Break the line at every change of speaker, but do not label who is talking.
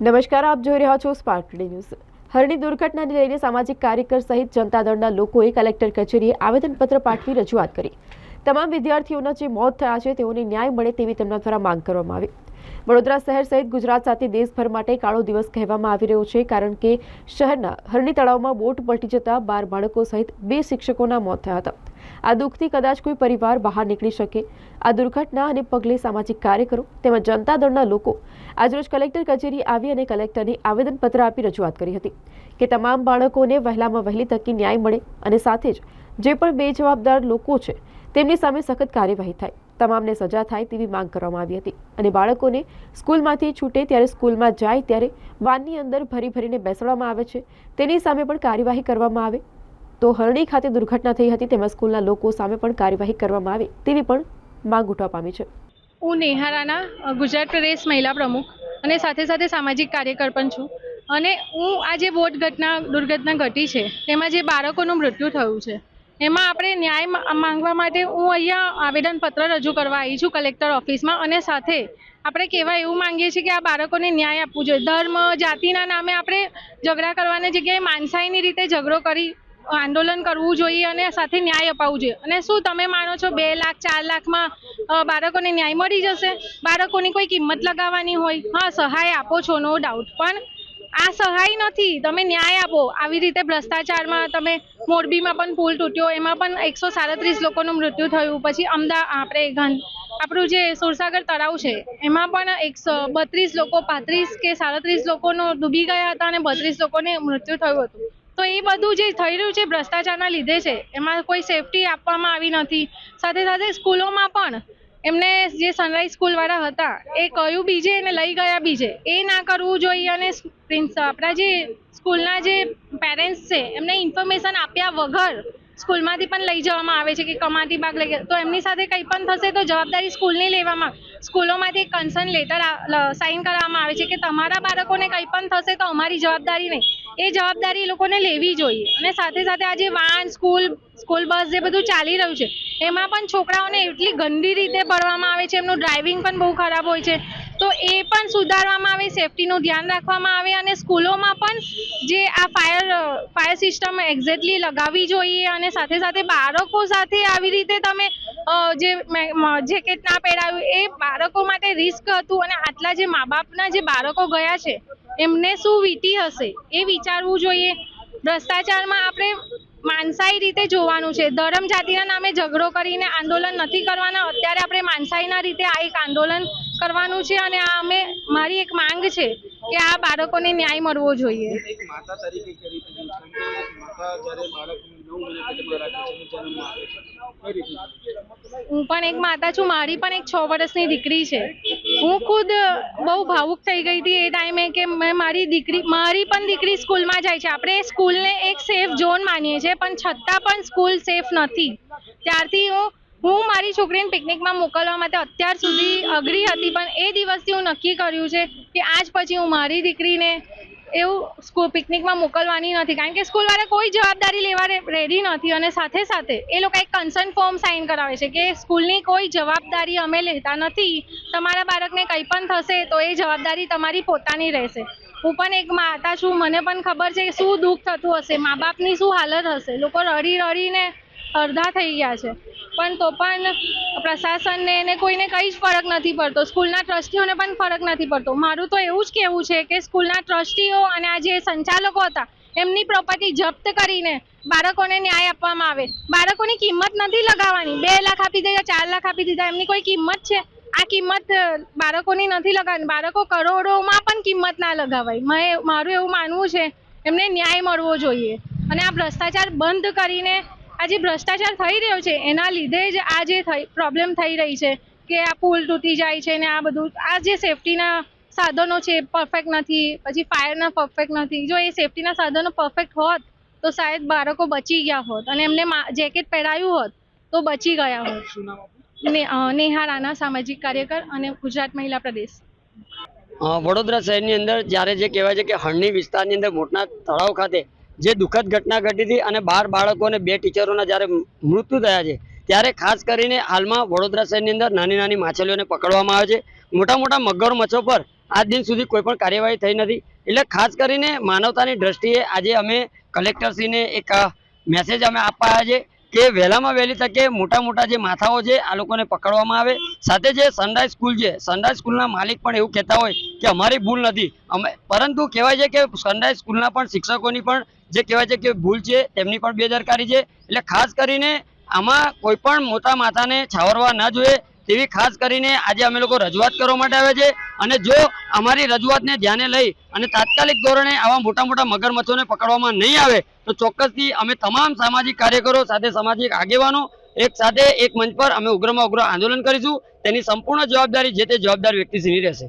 નમસ્કાર, આપ જોઈ રહ્યા છો સ્પાર્ક ટુડે ન્યૂઝ। હરણી દુર્ઘટનાને લઈને સામાજિક કાર્યકર સહિત જનતા દળના લોકોએ કલેક્ટર કચેરીએ આવેદનપત્ર પાઠવી રજૂઆત કરી। તમામ વિદ્યાર્થીઓના જે મોત થયા છે તેઓને ન્યાય મળે તેવી તેમના દ્વારા માંગ કરવામાં આવી। વડોદરા શહેર સહિત ગુજરાત સાથે દેશભર માટે કાળો દિવસ કહેવામાં આવી રહ્યો છે, કારણ કે શહેરના હરણી તળાવમાં બોટ પલટી જતા 12 બાળકો સહિત 2 શિક્ષકોના મોત થયા હતા। આ દુઃખથી કદાચ કોઈ પરિવાર બહાર નીકળી શકે। આ દુર્ઘટનાને પગલે સામાજિક કાર્યકરો તેમજ જનતા દળના લોકો આજરોજ કલેક્ટર કચેરી આવી અને કલેક્ટરને આવેદનપત્ર આપી રજૂઆત કરી હતી કે તમામ બાળકોને વહેલામાં વહેલી તકે ન્યાય મળે અને સાથે જ જે પણ બેજવાબદાર લોકો છે તેમની સામે સખત કાર્યવાહી થાય, તમામને સજા થાય તેવી માંગ કરવામાં આવી હતી। અને બાળકોને સ્કૂલમાંથી છૂટે ત્યારે સ્કૂલમાં જાય ત્યારે વાનની અંદર ભરીને બેસાડવામાં આવે છે, તેની સામે પણ કાર્યવાહી કરવામાં આવે। તો હરણી ખાતે દુર્ઘટના થઈ હતી તેમાં સ્કૂલના લોકો સામે પણ કાર્યવાહી કરવામાં આવે તેવી પણ માંગ ઉઠવા પામી છે।
હું નેહા રાણા, ગુજરાત પ્રદેશ મહિલા પ્રમુખ અને સાથે સાથે સામાજિક કાર્યકર પણ છું। અને હું આ જે બોટ દુર્ઘટના ઘટી છે તેમાં જે બાળકોનું મૃત્યુ થયું છે એમાં આપણે ન્યાય માંગવા માટે હું અહીંયા આવેદનપત્ર રજૂ કરવા આવી છું કલેક્ટર ઓફિસમાં। અને સાથે આપણે કહેવા એવું માંગીએ છીએ કે આ બાળકોને ન્યાય આપવું જોઈએ। ધર્મ જાતિના નામે આપણે ઝઘડા કરવાની જગ્યાએ માનસાઈની રીતે ઝઘડો કરી આંદોલન કરવું જોઈએ અને સાથે ન્યાય અપાવવું જોઈએ। અને શું તમે માનો છો 2 લાખ 4 લાખમાં બાળકોને ન્યાય મળી જશે? બાળકોની કોઈ કિંમત લગાવવાની હોય, હા સહાય આપો છો નો ડાઉટ, પણ આ સહાય નથી, તમે ન્યાય આપો। આવી રીતે ભ્રષ્ટાચારમાં તમે મોરબીમાં પણ પુલ તૂટ્યો, એમાં પણ 137 લોકોનું મૃત્યુ થયું। પછી આપણું જે સુરસાગર તળાવ છે એમાં પણ 132 લોકો 35 કે 37 લોકોનો ડૂબી ગયા હતા અને 32 લોકોને મૃત્યુ થયું હતું। તો એ બધું જે થઈ રહ્યું છે ભ્રષ્ટાચારના લીધે છે, એમાં કોઈ સેફટી આપવામાં આવી નથી। સાથે સાથે સ્કૂલોમાં પણ એમને જે સનરાઈઝ સ્કૂલવાળા હતા એ કહ્યું બીજે અને લઈ ગયા બીજે, એ ના કરવું જોઈએ। અને આપણા જે સ્કૂલના જે પેરેન્ટ્સ છે એમને ઇન્ફોર્મેશન આપ્યા વગર સ્કૂલમાંથી પણ લઈ જવામાં આવે છે કે કમાટી બાગ લઈ ગયા, તો એમની સાથે કંઈ પણ થશે તો જવાબદારી સ્કૂલની લેવામાં, સ્કૂલોમાંથી કન્સર્ન લેટર સાઇન કરવામાં આવે છે કે તમારા બાળકોને કંઈ પણ થશે તો અમારી જવાબદારી નહીં, એ જવાબદારી લોકોને લેવી જોઈએ। અને સાથે સાથે આજે વાન સ્કૂલ બસ જે બધું ચાલી રહ્યું છે એમાં પણ છોકરાઓને એટલી ગંદી રીતે ભરવામાં આવે છે, એમનું ડ્રાઇવિંગ પણ બહુ ખરાબ હોય છે, તો એ પણ સુધારવામાં આવે, સેફટીનું ધ્યાન રાખવામાં આવે। અને સ્કૂલોમાં પણ જે આ ફાયર સિસ્ટમ એક્ઝેક્ટલી લગાવવી જોઈએ। અને સાથે સાથે બાળકો સાથે આવી રીતે તમે જે જેકેટ ના પહેરાવ્યું એ બાળકો માટે રિસ્ક હતું। અને આટલા જે મા બાપના જે બાળકો ગયા છે એમને શું વીતી હશે એ વિચારવું જોઈએ। ભ્રષ્ટાચારમાં આપણે માનસાઈ રીતે જોવાનું છે, ધર્મ જાતિના નામે ઝઘડો કરીને આંદોલન નથી કરવાના। અત્યારે આપણે માનસાઈના રીતે આ એક આંદોલન કરવાનું છે। અને આ મારી એક માંગ છે કે આ બાળકોને ન્યાય મળવો જોઈએ। હું પણ એક માતા છું, મારી પણ એક 6 વર્ષની દીકરી છે। હું ખુદ બહુ ભાવુક થઈ ગઈ હતી એ ટાઈમે કે મારી પણ દીકરી સ્કૂલમાં જાય છે। આપણે સ્કૂલને એક સેફ ઝોન માનીએ છીએ પણ છતાં પણ સ્કૂલ સેફ નથી। ત્યારથી હું મારી છોકરીને પિકનિકમાં મોકલવા માટે અત્યાર સુધી અઘરી હતી, પણ એ દિવસથી હું નક્કી કર્યું છે કે આજ પછી હું મારી દીકરીને એવું પિકનિકમાં મોકલવાની નથી, કારણ કે સ્કૂલવાળા કોઈ જવાબદારી લેવા રેડી નથી। અને સાથે સાથે એ લોકો એક કન્સર્ન ફોર્મ સાઇન કરાવે છે કે સ્કૂલની કોઈ જવાબદારી અમે લેતા નથી, તમારા બાળકને કંઈ પણ થશે તો એ જવાબદારી તમારી પોતાની રહેશે। હું પણ એક માતા છું, મને પણ ખબર છે કે શું દુઃખ થતું હશે, મા બાપની શું હાલત હશે, લોકો રડીને અડધા થઈ ગયા છે, પણ તો પણ પ્રશાસનને એને કોઈને કંઈ જ ફરક નથી પડતો, સ્કૂલના ટ્રસ્ટીઓને પણ ફરક નથી પડતો। મારું તો એવું જ કહેવું છે કે સ્કૂલના ટ્રસ્ટીઓ અને આ જે સંચાલકો હતા એમની પ્રોપર્ટી જપ્ત કરીને બાળકોને ન્યાય આપવામાં આવે। બાળકોની કિંમત નથી લગાવવાની, 2 લાખ આપી દીધા 4 લાખ આપી દીધા, એમની કોઈ કિંમત છે? આ કિંમત બાળકોની નથી લગાવવાની, બાળકો કરોડોમાં પણ કિંમત ના લગાવાય। મારું એવું માનવું છે એમને ન્યાય મળવો જોઈએ। અને આ ભ્રષ્ટાચાર બંધ કરીને, આ જે ભ્રષ્ટાચાર થઈ રહ્યો છે એના લીધે જ આ જે પ્રોબ્લેમ થઈ રહી છે કે આ પુલ તૂટી જાય છે ને આ બધું, આ જે સેફટીના સાધનો છે પરફેક્ટ નથી, પછી ફાયરના પરફેક્ટ નથી। જો એ સેફટીના સાધનો પરફેક્ટ હોત તો શાયદ બાળકો બચી ગયા હોત અને એમને જેકેટ પહેરાવ્યું હોત તો બચી ગયા હોત। નેહા રાણા, સામાજિક કાર્યકર અને ગુજરાત મહિલા પ્રદેશ।
વડોદરા શહેરની અંદર જ્યારે જે કહેવાય છે કે હરણી વિસ્તારની અંદર મોટના તળાવ ખાતે જે દુઃખદ ઘટના ઘટી હતી અને 12 બાળકો અને 2 ટીચરોના જ્યારે મૃત્યુ થયા છે, ત્યારે ખાસ કરીને હાલમાં વડોદરા શહેરની અંદર નાની નાની માછલીઓને પકડવામાં આવે છે। મોટા મોટા મગરમચ્છો પર આજ દિન સુધી કોઈ પણ કાર્યવાહી થઈ નથી. એટલે ખાસ કરીને માનવતાની દ્રષ્ટિએ આજે અમે કલેક્ટરશ્રીને એક મેસેજ અમે આપવા આવ્યા છે કે વહેલામાં વહેલી તકે મોટા મોટા જે માથાઓ છે આ લોકોને પકડવામાં આવે. સાથે જે સનરાઈઝ સ્કૂલ છે, સનરાઈઝ સ્કૂલના માલિક પણ એવું કહેતા હોય કે અમારી ભૂલ નથી, પરંતુ કહેવાય છે કે સનરાઈઝ સ્કૂલના પણ શિક્ષકોની પણ જે કહેવાય છે કે ભૂલ છે, તેમની પણ બેદરકારી છે. એટલે ખાસ કરીને આમાં કોઈ પણ મોટા માથાને છાવરવા ના જોઈએ તેવી ખાસ કરીને આજે અમે લોકો રજૂઆત કરવા માટે આવ્યા છે. અને જો અમારી રજૂઆતને ધ્યાને લઈ અને તાત્કાલિક ધોરણે આવા મોટા મોટા મગરમચ્છોને પકડવામાં નહીં આવે તો ચોક્કસથી અમે તમામ સામાજિક કાર્યકરો સાથે સામાજિક આગેવાનો એક સાથે એક મંચ પર અમે ઉગ્રમાં ઉગ્ર આંદોલન કરીશું. તેની સંપૂર્ણ જવાબદારી જે તે જવાબદાર વ્યક્તિશ્રીની રહેશે.